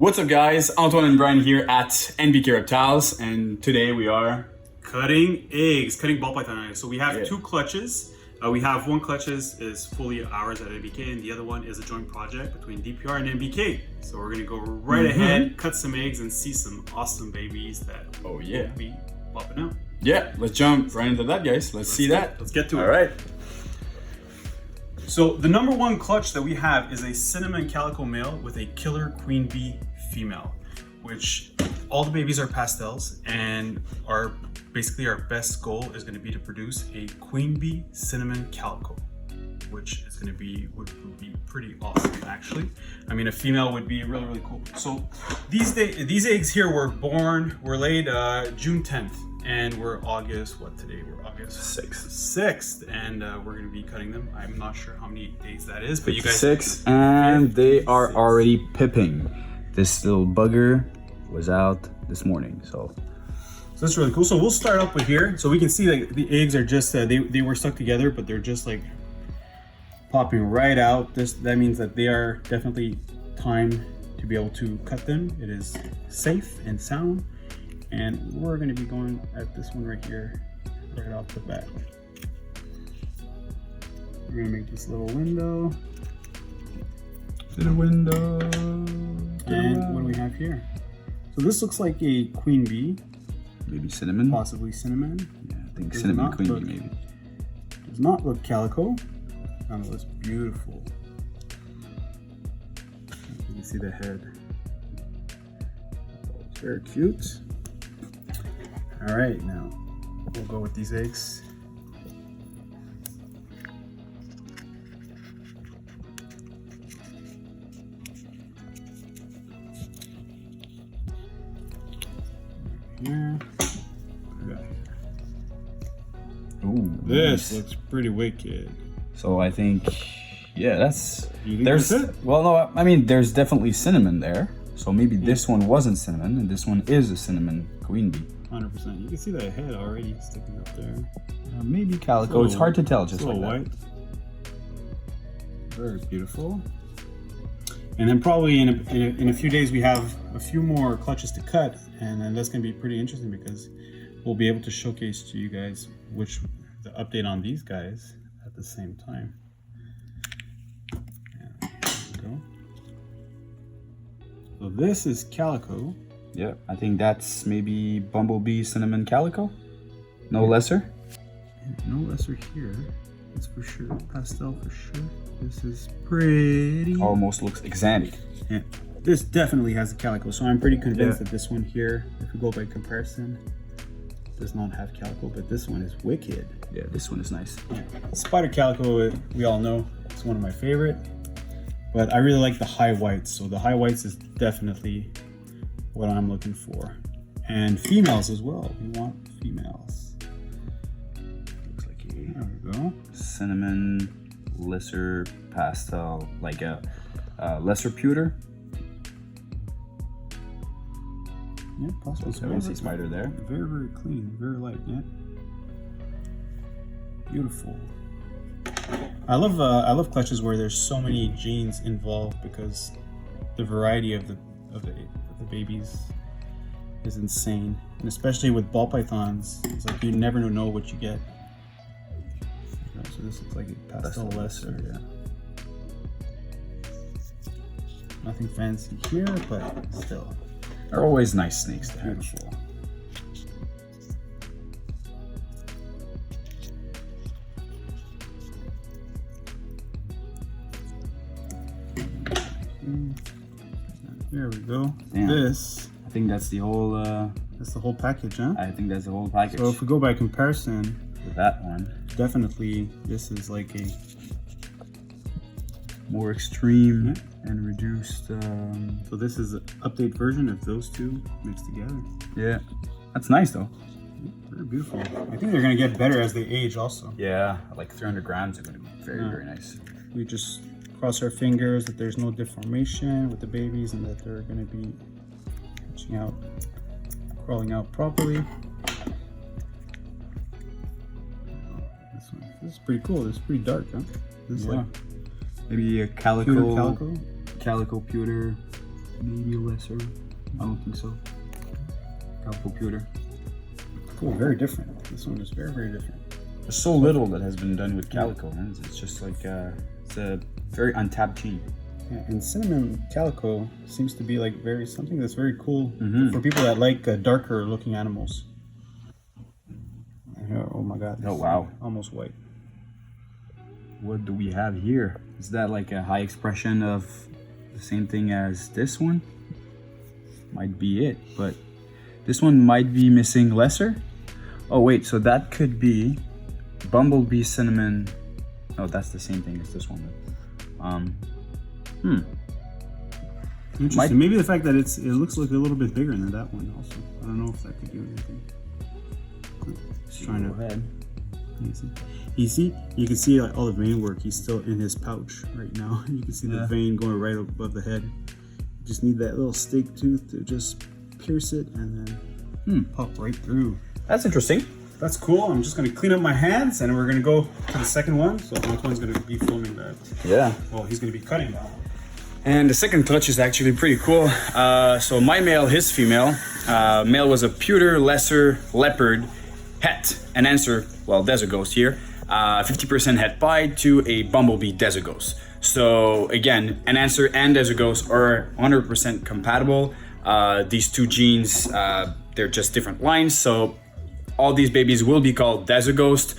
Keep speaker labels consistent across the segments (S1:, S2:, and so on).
S1: What's up guys, Antoine and Brian here at NBK Reptiles, and today we are
S2: cutting eggs, cutting ball python eggs. So we have two clutches. We have one clutches is fully ours at NBK, and the other one is a joint project between DPR and NBK. So we're gonna go right ahead, cut some eggs, and see some awesome babies that will be popping out.
S1: Yeah, let's jump right into that, guys. Let's see that.
S2: Let's get to it.
S1: All right.
S2: So the number one clutch that we have is a cinnamon calico male with a killer queen bee female, which all the babies are pastels, and basically our best goal is going to be to produce a queen bee cinnamon calico, which is going to be would be pretty awesome actually. I mean, a female would be really cool. So these eggs here were laid June 10th, and we're August, what today? We're August 6th, and we're going to be cutting them. I'm not sure how many days that is, but you guys
S3: 6, and they are already pipping. This little bugger was out this morning, so
S2: that's really cool. So we'll start up with here, so we can see that the eggs are just they were stuck together, but they're just like popping right out. That means that they are definitely time to be able to cut them. It is safe and sound, and we're going to be going at this one right here, right off the bat. We're going to make this little window. And what do we have here? So this looks like a queen bee.
S3: Maybe cinnamon?
S2: Possibly cinnamon.
S3: Yeah, I think cinnamon queen bee maybe.
S2: Does not look calico. Oh, it looks beautiful. You can see the head. Oh, it's very cute. All right, now we'll go with these eggs. Here.
S3: Ooh,
S2: This
S3: nice.
S2: looks pretty wicked.
S3: So I think, yeah, that's
S2: You think that's it?
S3: Well, no, I mean there's definitely cinnamon there. So maybe this one wasn't cinnamon, and this one is a cinnamon queen bee.
S2: 100%. You can see that head already sticking up there.
S3: Maybe calico. It's hard to tell just
S2: a
S3: like
S2: little
S3: that.
S2: white. Very beautiful. And then probably in a few days we have a few more clutches to cut, and then that's going to be pretty interesting because we'll be able to showcase to you guys the update on these guys at the same time. Yeah, there we go. So this is calico.
S3: Yeah, I think that's maybe bumblebee cinnamon calico. No lesser.
S2: No lesser here. That's for sure. Pastel for sure. This is pretty.
S3: Almost looks exotic.
S2: Yeah, this definitely has a calico, so I'm pretty convinced that this one here, if we go by comparison, does not have calico, but this one is wicked.
S3: Yeah, this one is nice.
S2: Yeah. Spider calico, we all know, it's one of my favorite, but I really like the high whites, so the high whites is definitely what I'm looking for. And females as well, we want females.
S3: Looks like
S2: There we go.
S3: cinnamon lesser pastel, like a lesser pewter.
S2: Yeah, possible.
S3: So I see spider there.
S2: Very clean, very light. Yeah, beautiful. I love clutches where there's so many genes involved, because the variety of the babies is insane, and especially with ball pythons, it's like you never know what you get. So this looks like a pastel lesser.
S3: Yeah.
S2: Nothing fancy here, but still
S3: They're always nice snakes to have.
S2: beautiful. There we go.
S3: Damn.
S2: This
S3: I think that's the whole.
S2: that's the whole package, huh?
S3: I think that's the whole package.
S2: So if we go by comparison,
S3: with that one,
S2: definitely this is like a
S3: more extreme and reduced.
S2: so this is an update version of those two mixed together.
S3: Yeah, that's nice though.
S2: Very beautiful. I think they're gonna get better as they age also.
S3: Yeah, like 300 grams are going to be very nice.
S2: We just cross our fingers that there's no deformation with the babies, and that they're gonna be hatching out, crawling out properly. This is pretty cool. This is pretty dark, huh? This is like
S3: Maybe a calico,
S2: pewter calico.
S3: calico pewter. maybe lesser. I don't think so. Calico pewter.
S2: Cool, very different. This one is very, very different.
S3: There's so little that has been done with calico, man. It's just like it's a very untapped gene.
S2: Yeah, and cinnamon calico seems to be like something that's very cool for people that like darker looking animals. Oh my god.
S3: Oh wow.
S2: Almost white.
S3: What do we have here? Is that like a high expression of the same thing as this one? Might be it, but this one might be missing lesser. Oh wait, so that could be bumblebee cinnamon. Oh, that's the same thing as this one.
S2: Interesting. Maybe the fact that it looks like a little bit bigger than that one also. I don't know if that could do anything. Just trying to.
S3: Go ahead.
S2: You can see all the vein work. He's still in his pouch right now. You can see the vein going right above the head. You just need that little stake tooth to just pierce it and then pop right through.
S3: That's interesting.
S2: That's cool. I'm just gonna clean up my hands and we're gonna go to the second one. So Antoine's gonna be filming that.
S3: Yeah.
S2: Well, he's gonna be cutting that one.
S1: And the second clutch is actually pretty cool. So my male, his female. Male was a pewter, lesser, leopard, het, and answer, well, desert ghost here. 50% het pied to a bumblebee desert ghost. So again, an answer and desert ghost are 100% compatible. These two genes, they're just different lines. So all these babies will be called desert ghost,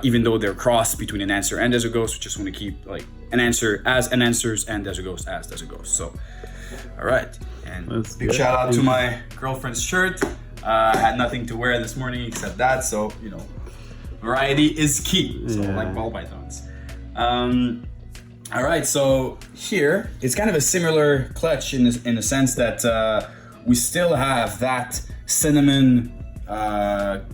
S1: even though they're crossed between an answer and desert ghost. We just want to keep like an answer as an answers and desert ghost as desert ghost. So, all right. And
S2: That's
S1: big
S2: good.
S1: shout out to my girlfriend's shirt. I had nothing to wear this morning except that. So, you know, variety is key. So like ball pythons. All right. So here it's kind of a similar clutch in the sense that we still have that cinnamon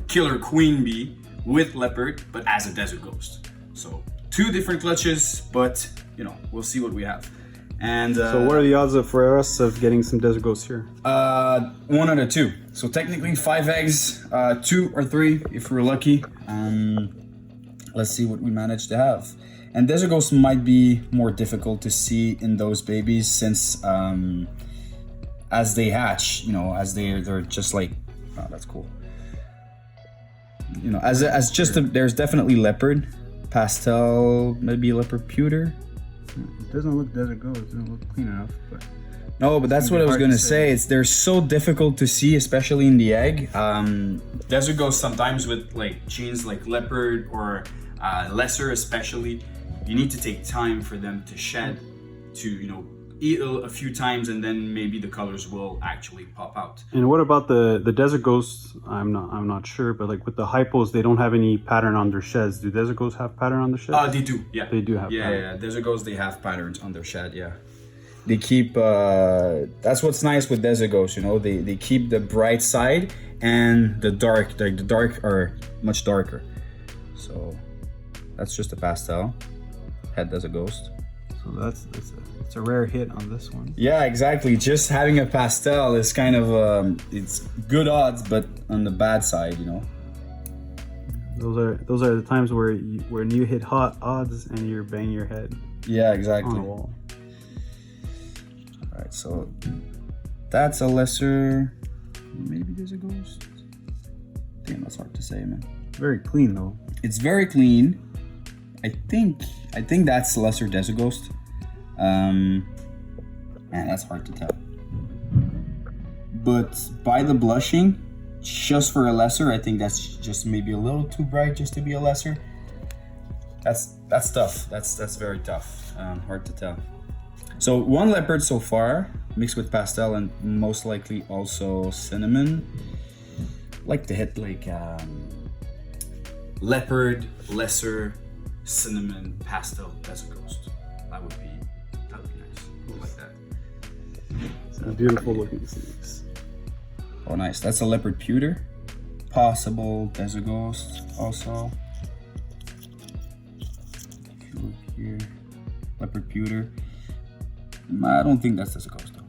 S1: killer queen bee with leopard, but as a desert ghost. So two different clutches, but you know, we'll see what we have. And
S2: So what are the odds for us of getting some desert ghosts here?
S1: 1 out of 2. So technically 5 eggs, 2 or 3 if we're lucky. Let's see what we manage to have. And desert ghosts might be more difficult to see in those babies since as they hatch, you know, as they're just like, oh, that's cool. You know, as just there's definitely leopard, pastel, maybe leopard pewter.
S2: It doesn't look desert ghost. It doesn't look clean enough, but
S1: No, but that's what I was gonna say. They're so difficult to see, especially in the egg. Desert ghosts sometimes with like genes like leopard or lesser, especially. You need to take time for them to shed, to eat a few times, and then maybe the colors will actually pop out.
S2: And what about the desert ghosts? I'm not sure, but like with the hypos, they don't have any pattern on their sheds. Do desert ghosts have pattern on their sheds?
S1: They do. Yeah,
S2: They do have
S1: Yeah,
S2: pattern.
S1: yeah. Desert ghosts, they have patterns on their shed. Yeah, they keep. That's what's nice with desert ghosts. You know, they keep the bright side and the dark. Like the dark are much darker. So that's just a pastel. Head desert ghost.
S2: So that's a rare hit on this one.
S1: Yeah, exactly. Just having a pastel is kind of it's good odds, but on the bad side, you know.
S2: Those are the times where you hit hot odds and you're banging your head
S1: Yeah,
S2: on
S1: exactly.
S2: the
S1: All
S2: wall.
S1: right, so that's a lesser. Maybe there's a ghost. Damn, that's hard to say, man.
S2: Very clean though.
S1: It's very clean. I think that's lesser desert ghost. Man, that's hard to tell. But by the blushing, just for a lesser, I think that's just maybe a little too bright just to be a lesser. That's tough. That's very tough. Hard to tell. So 1 leopard so far, mixed with pastel and most likely also cinnamon. Like to hit like leopard, lesser, cinnamon, pastel, desert ghost. That would be nice. I like that.
S2: Some beautiful looking snakes.
S1: Oh, nice. That's a leopard pewter. Possible desert ghost also. If you look here, leopard pewter. I don't think that's desert ghost though.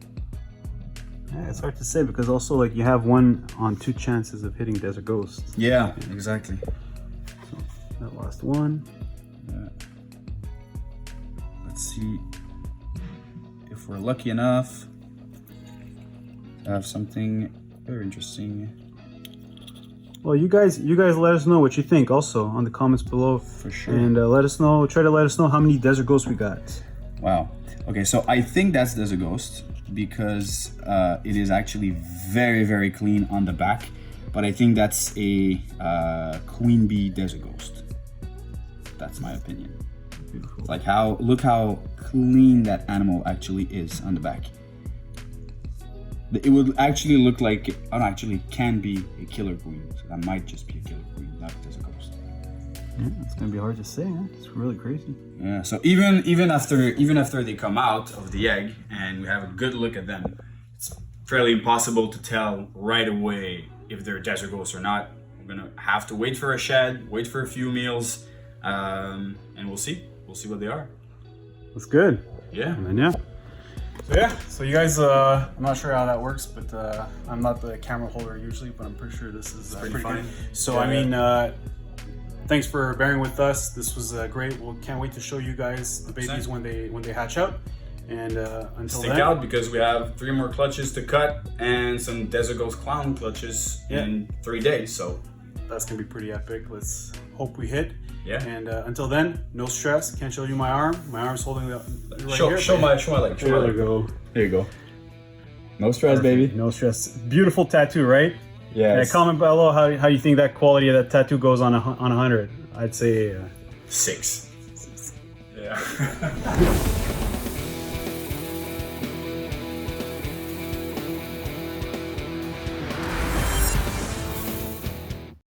S2: Yeah, it's hard to say because also like you have 1 on 2 chances of hitting desert ghosts.
S1: Yeah, exactly.
S2: So that last one.
S1: Yeah. Let's see if we're lucky enough.
S3: I have something very interesting.
S2: Well, you guys let us know what you think also on the comments below.
S3: For sure.
S2: And try to let us know how many desert ghosts we got.
S3: Wow. Okay, so I think that's Desert Ghost because it is actually very, very clean on the back. But I think that's a queen bee Desert Ghost. That's my opinion.
S2: Beautiful.
S3: Like look how clean that animal actually is on the back. It would actually look like, oh no, actually it can be a killer queen. So that might just be a killer queen, not a Desert Ghost.
S2: Yeah, it's gonna be hard to say, huh? It's really crazy.
S3: Yeah, so even after they come out of the egg and we have a good look at them, it's fairly impossible to tell right away if they're Desert Ghosts or not. We're gonna have to wait for a shed, wait for a few meals, and we'll see what they are.
S2: That's good.
S3: Yeah.
S2: And then so you guys, I'm not sure how that works, but I'm not the camera holder usually, but I'm pretty sure this is pretty fine. So I mean, thanks for bearing with us. This was great. We can't wait to show you guys the babies when they hatch out. And until
S1: Stick
S2: then,
S1: out because we have 3 more clutches to cut and some Desert Ghost Clown clutches in 3 days. So
S2: that's gonna be pretty epic. Let's hope we hit.
S1: yeah.
S2: And until then, no stress. Can't show you my arm. My arm's holding the right
S1: Show
S2: here.
S1: my leg.
S2: There we go.
S3: There you go. No stress, baby.
S2: No stress. Beautiful tattoo, right?
S3: Yeah.
S2: Yeah. Comment below how you think that quality of that tattoo goes on 100. I'd say
S1: 6. Yeah.